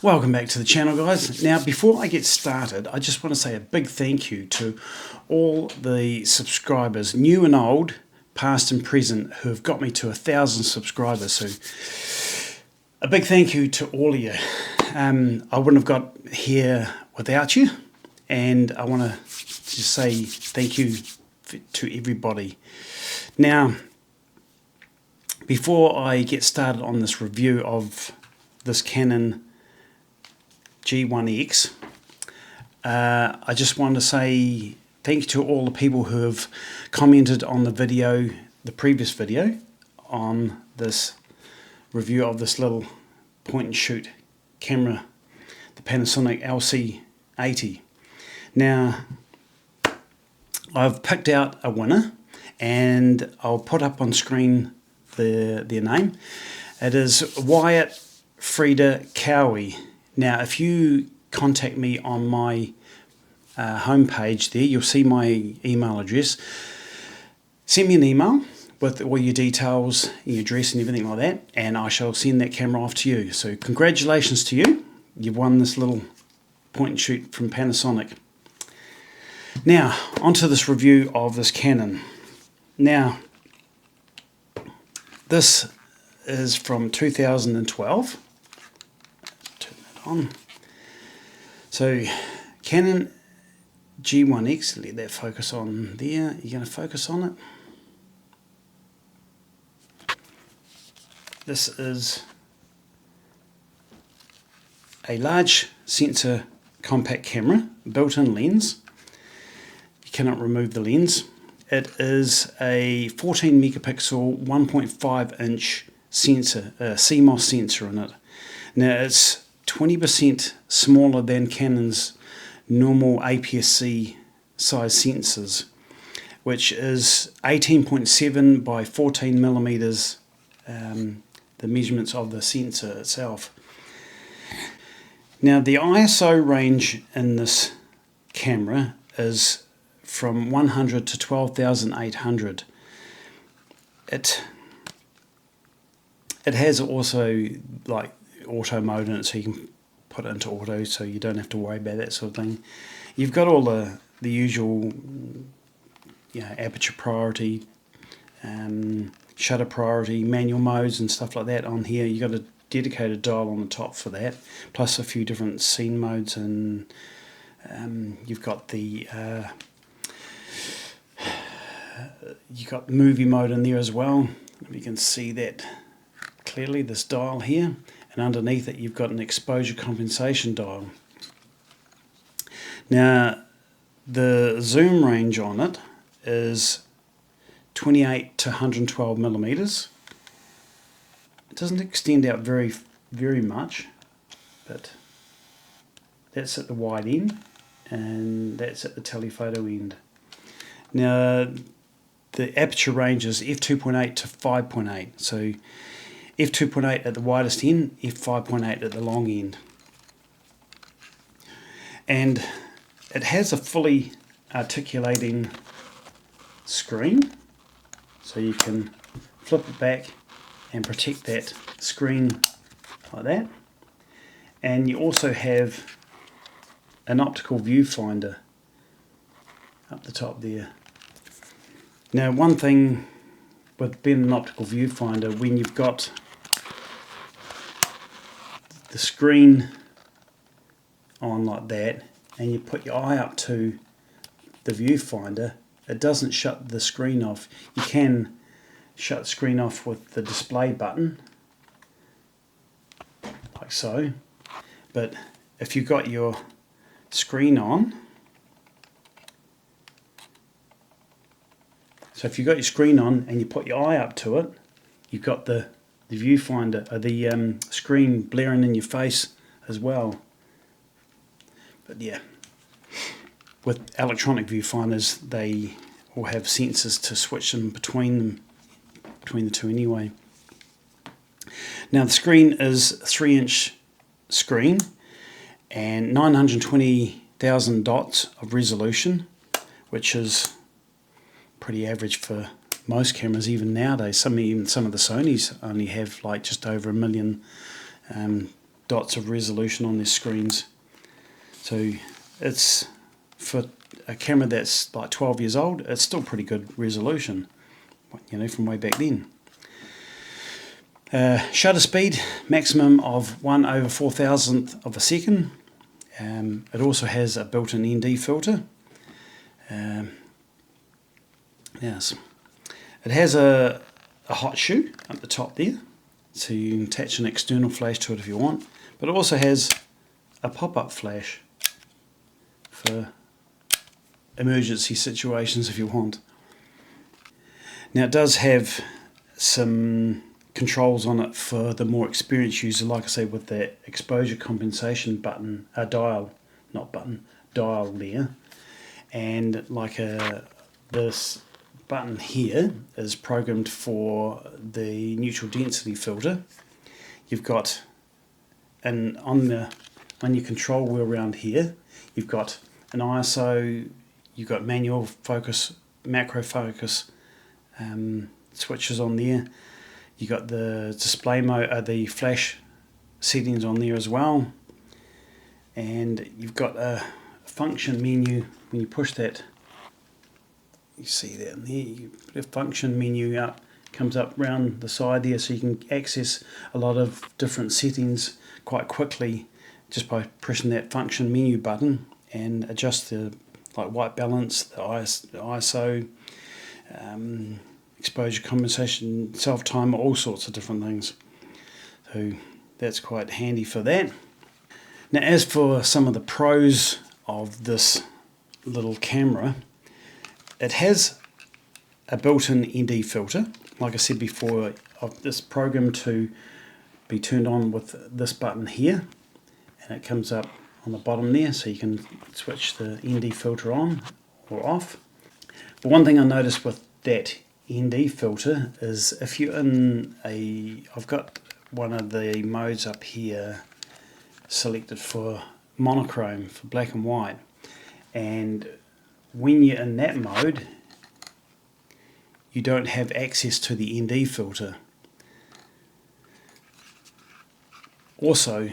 Welcome back to the channel, guys. Now, before I get started, I just want to say a big thank you to all the subscribers, new and old, past and present, who have got me to 1,000 subscribers. So a big thank you to all of you. I wouldn't have got here without you, and I want to just say thank you to everybody. Now, before I get started on this review of this Canon G1X, I just want to say thank you to all the people who have commented on the video, the previous video, on this review of this little point and shoot camera, the Panasonic LC80. Now, I've picked out a winner, and I'll put up on screen their name. It is Wyatt Frida Cowie. Now, if you contact me on my homepage there, you'll see my email address. Send me an email with all your details, your address and everything like that, and I shall send that camera off to you. So congratulations to you. You've won this little point and shoot from Panasonic. Now, onto this review of this Canon. Now, this is from 2012. Turn that on. So, Canon G1X, let that focus on there. You're going to focus on it. This is a large sensor compact camera, built-in lens. You cannot remove the lens. It is a 14 megapixel 1.5 inch sensor, CMOS sensor in it. Now, it's 20% smaller than Canon's normal APS-C size sensors, which is 18.7 by 14 millimeters, the measurements of the sensor itself. Now, the ISO range in this camera is from 100 to 12,800. It has also like auto mode in it, so you can put it into auto, so you don't have to worry about that sort of thing. You've got all the usual, aperture priority, shutter priority, manual modes and stuff like that on here. You've got a dedicated dial on the top for that, plus a few different scene modes, and you've got the movie mode in there as well. You can see that clearly, this dial here, and underneath it you've got an exposure compensation dial. Now, the zoom range on it is 28 to 112 millimeters. It doesn't extend out very much, but that's at the wide end, and that's at the telephoto end. Now, the aperture range is f2.8 to 5.8, so f2.8 at the widest end, f5.8 at the long end. And it has a fully articulating screen, so you can flip it back and protect that screen like that. And you also have an optical viewfinder up the top there. Now, one thing with being an optical viewfinder, when you've got the screen on like that and you put your eye up to the viewfinder, it doesn't shut the screen off. You can shut the screen off with the display button, like so, but if you've got your screen on, so if you've got your screen on and you put your eye up to it, you've got the viewfinder, the screen blaring in your face as well. But yeah, with electronic viewfinders, they will have sensors to switch them between the two anyway. Now, the screen is a 3-inch screen and 920,000 dots of resolution, which is pretty average for most cameras even nowadays. Even some of the Sonys only have like just over 1 million dots of resolution on their screens. So it's, for a camera that's like 12 years old, it's still pretty good resolution, you know, from way back then. Shutter speed, maximum of 1/4000th of a second. It also has a built-in ND filter. Yes, it has a hot shoe at the top there, so you can attach an external flash to it if you want, but it also has a pop-up flash for emergency situations if you want. Now it does have some controls on it for the more experienced user, like I say, with the exposure compensation button, dial there, and like this button here is programmed for the neutral density filter. You've got, and on your control wheel around here, you've got an ISO, you've got manual focus, macro focus switches on there. You got the display mode, the flash settings on there as well, and you've got a function menu. When you push that, you see that in there. You put a function menu up, comes up round the side there, so you can access a lot of different settings quite quickly just by pressing that function menu button, and adjust the like white balance, the ISO. Exposure compensation, self-timer, all sorts of different things. So that's quite handy for that. Now as for some of the pros of this little camera, it has a built-in ND filter. Like I said before, this programmed to be turned on with this button here, and it comes up on the bottom there, so you can switch the ND filter on or off. But one thing I noticed with that ND filter is if you're in I've got one of the modes up here selected for monochrome, for black and white, and when you're in that mode you don't have access to the ND filter. Also,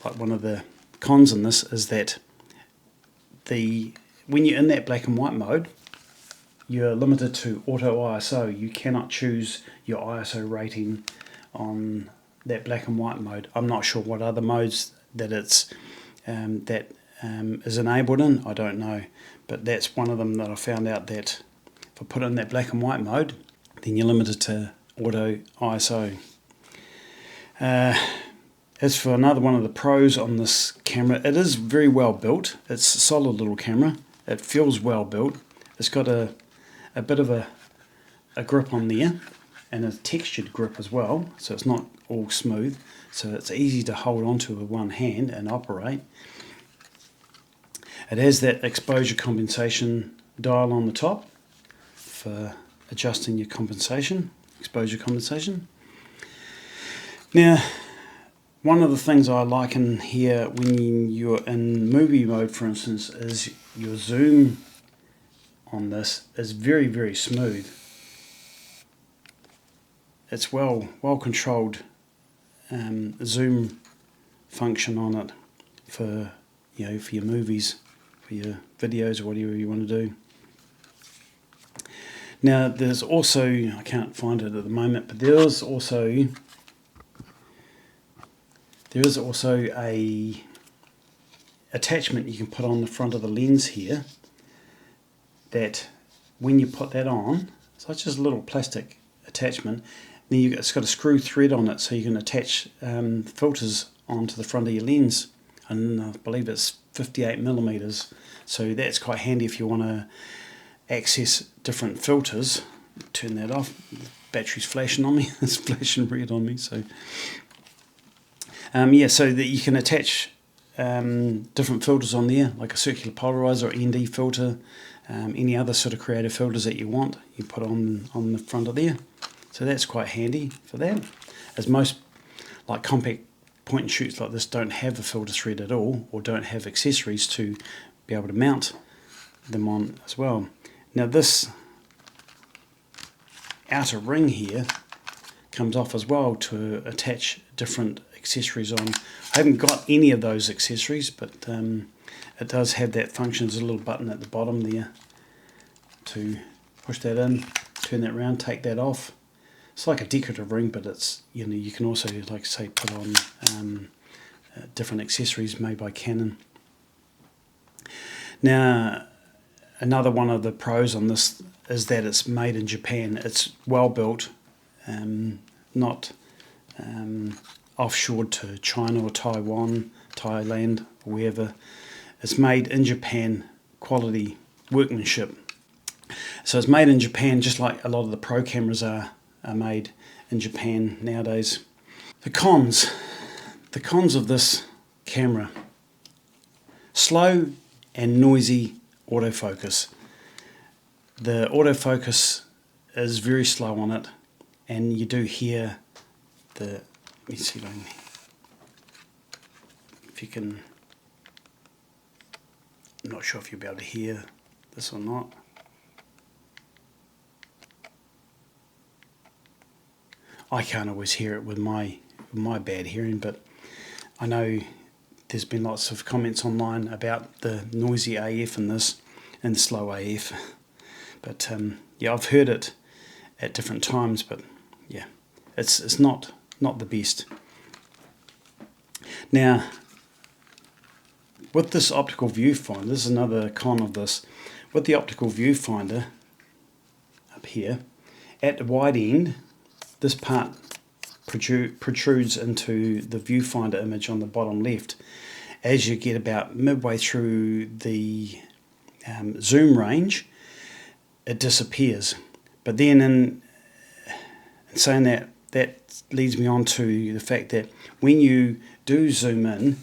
like one of the cons in this is that when you're in that black and white mode, you're limited to auto ISO. You cannot choose your ISO rating on that black and white mode. I'm not sure what other modes that it's is enabled in. I don't know, but that's one of them that I found out, that if I put it in that black and white mode, then you're limited to auto ISO. As for another one of the pros on this camera, it is very well built. It's a solid little camera. It feels well built. It's got a bit of a grip on there, and a textured grip as well, so it's not all smooth, so it's easy to hold onto with one hand and operate. It has that exposure compensation dial on the top for adjusting your exposure compensation. Now, one of the things I like in here when you're in movie mode, for instance, is your zoom on this is very, very smooth. It's well controlled zoom function on it for your movies, for your videos, or whatever you want to do. Now there's also, I can't find it at the moment, but there is also a attachment you can put on the front of the lens here, that when you put that on, so it's just a little plastic attachment, then it's got a screw thread on it, so you can attach filters onto the front of your lens, and I believe it's 58mm, so that's quite handy if you want to access different filters. Turn that off, the battery's flashing on me, it's flashing red on me, so so that you can attach different filters on there, like a circular polarizer or ND filter, any other sort of creative filters that you want, you put on the front of there. So that's quite handy for that, as most like compact point and shoots like this don't have a filter thread at all, or don't have accessories to be able to mount them on as well. Now this outer ring here comes off as well to attach different accessories on. I haven't got any of those accessories, but it does have that function. There's a little button at the bottom there to push that in, turn that around, take that off. It's like a decorative ring, but it's, you know, you can also, like say, put on different accessories made by Canon. Now, another one of the pros on this is that it's made in Japan. It's well built, not offshored to China or Taiwan, Thailand, or wherever. It's made in Japan, quality workmanship. So it's made in Japan, just like a lot of the pro cameras are made in Japan nowadays. The cons of this camera: slow and noisy autofocus. The autofocus is very slow on it, and you do hear the, let me see if you can, I'm not sure if you'll be able to hear this or not. I can't always hear it with my bad hearing, but I know there's been lots of comments online about the noisy AF in this and the slow AF. But yeah, I've heard it at different times, but yeah, it's not the best. Now, with this optical viewfinder, this is another con of this. With the optical viewfinder up here, at the wide end, this part protrudes into the viewfinder image on the bottom left. As you get about midway through the zoom range, it disappears. But then in saying that, that leads me on to the fact that when you do zoom in,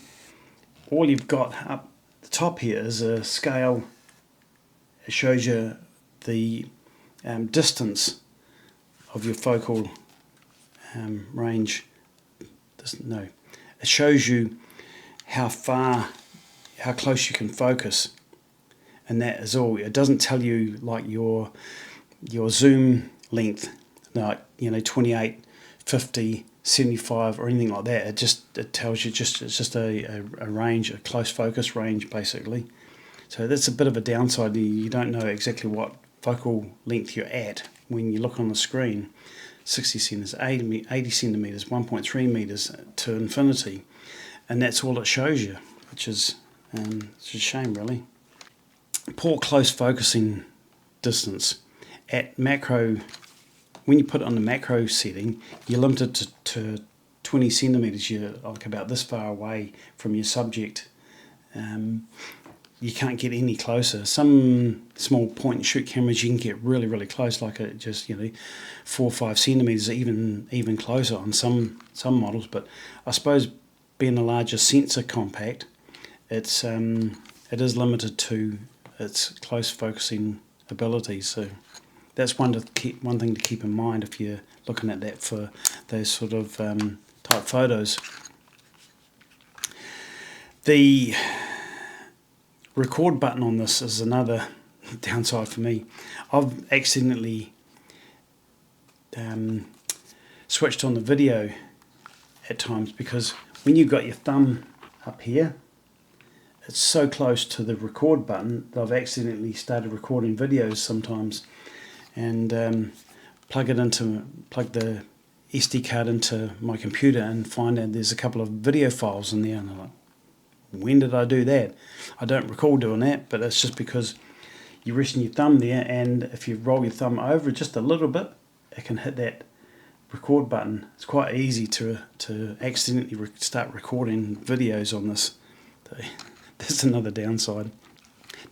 all you've got up the top here is a scale. It shows you the distance of your focal range. No, it shows you how close you can focus, and that is all. It doesn't tell you like your zoom length, like, you know, 28, 50, 75 or anything like that. It tells you it's just a range, a close focus range basically. So that's a bit of a downside. You don't know exactly what focal length you're at when you look on the screen. 60 centimeters, 80 centimeters, 1.3 meters to infinity, and that's all it shows you, which is it's a shame really. Poor close focusing distance. At macro, when you put it on the macro setting, you're limited to 20 centimeters. You're like about this far away from your subject. You can't get any closer. Some small point and shoot cameras you can get really close, like it just, you know, 4 or 5 centimeters, even closer on some models. But I suppose being a larger sensor compact, it is limited to its close focusing abilities. So that's one thing to keep in mind if you're looking at that for those sort of type photos. The record button on this is another downside for me. I've accidentally switched on the video at times, because when you've got your thumb up here, it's so close to the record button that I've accidentally started recording videos sometimes, and plug the SD card into my computer and find out there's a couple of video files in there, and I'm like, when did I do that? I don't recall doing that, but it's just because you're resting your thumb there, and if you roll your thumb over just a little bit, it can hit that record button. It's quite easy to accidentally start recording videos on this. So that's another downside.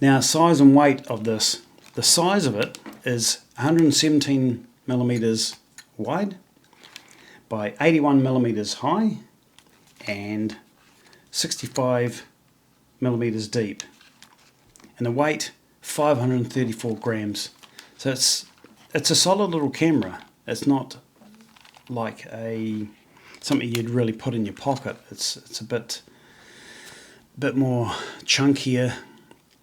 Now, size and weight of this. The size of it is 117 millimeters wide by 81 millimeters high and 65 millimeters deep, and the weight 534 grams. So it's a solid little camera. It's not like something you'd really put in your pocket. It's a bit more chunkier,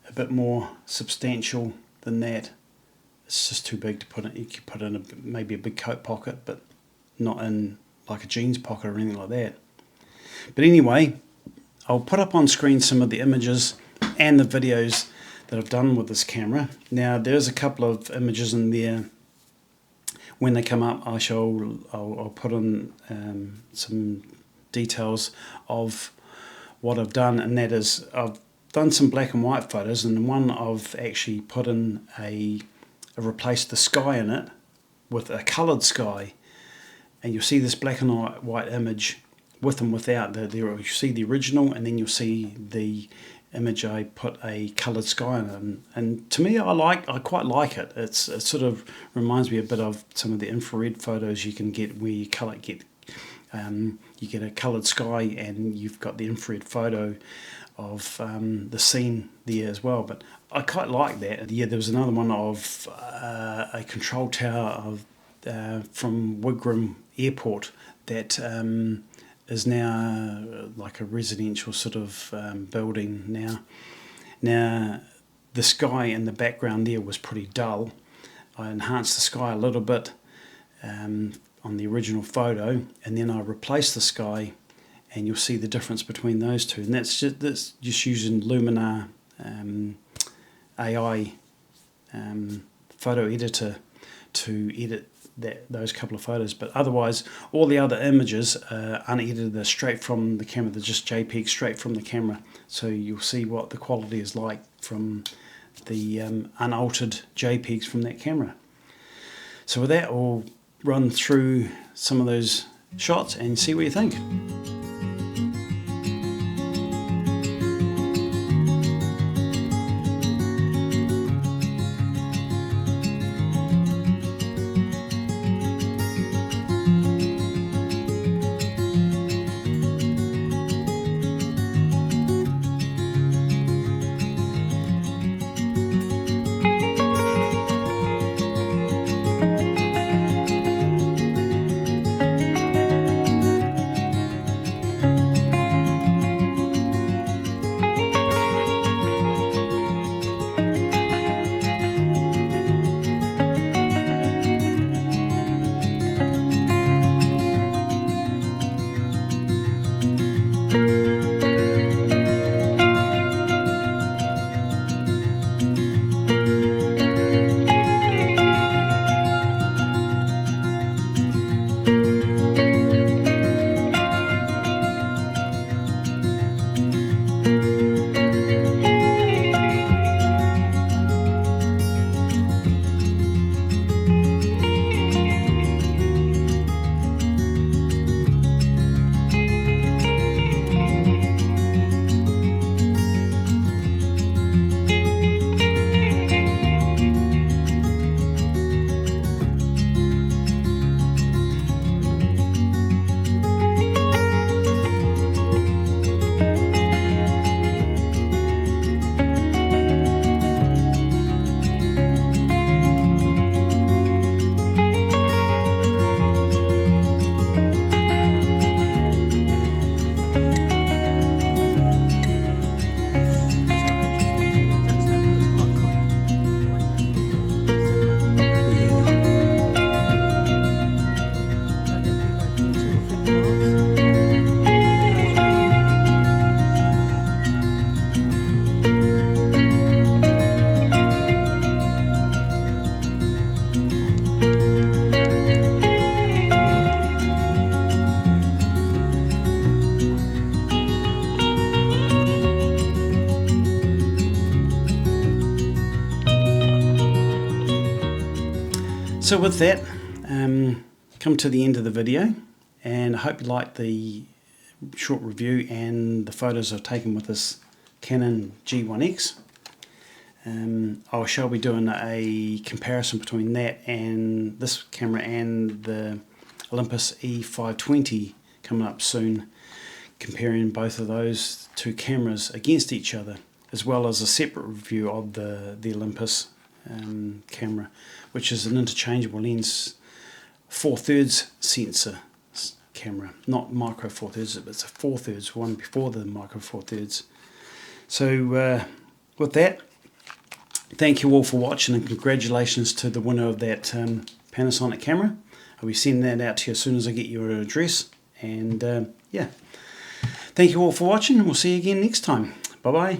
a bit more substantial than that. It's just too big to put it. You could put it in maybe a big coat pocket, but not in like a jeans pocket or anything like that. But anyway, I'll put up on screen some of the images and the videos that I've done with this camera. Now there's a couple of images in there. When they come up, I'll put in some details of what I've done, and that is I've done some black and white photos, and one I've actually put in replaced the sky in it with a coloured sky, and you'll see this black and white image with and without. You see the original, and then you'll see the image I put a coloured sky in it. And to me, I quite like it. It sort of reminds me a bit of some of the infrared photos you can get where you get a coloured sky and you've got the infrared photo of the scene there as well. But I quite like that. Yeah, there was another one of a control tower from Wigram Airport that is now like a residential sort of building now. Now the sky in the background there was pretty dull. I enhanced the sky a little bit on the original photo, and then I replaced the sky, and you'll see the difference between those two. And that's just using Luminar AI photo editor to edit those couple of photos. But otherwise, all the other images are unedited. They're straight from the camera. They're just JPEG straight from the camera. So you'll see what the quality is like from the unaltered JPEGs from that camera. So with that, we'll run through some of those shots and see what you think. So with that, come to the end of the video, and I hope you liked the short review and the photos I've taken with this Canon G1X. I shall be doing a comparison between that and this camera and the Olympus E520 coming up soon, comparing both of those two cameras against each other, as well as a separate review of the Olympus camera, which is an interchangeable lens 4/3 sensor camera, not micro 4/3, but it's a 4/3 one before the micro 4/3. So with that, thank you all for watching, and congratulations to the winner of that Panasonic camera. I'll be sending that out to you as soon as I get your address. And yeah, Thank you all for watching, and we'll see you again next time. Bye bye.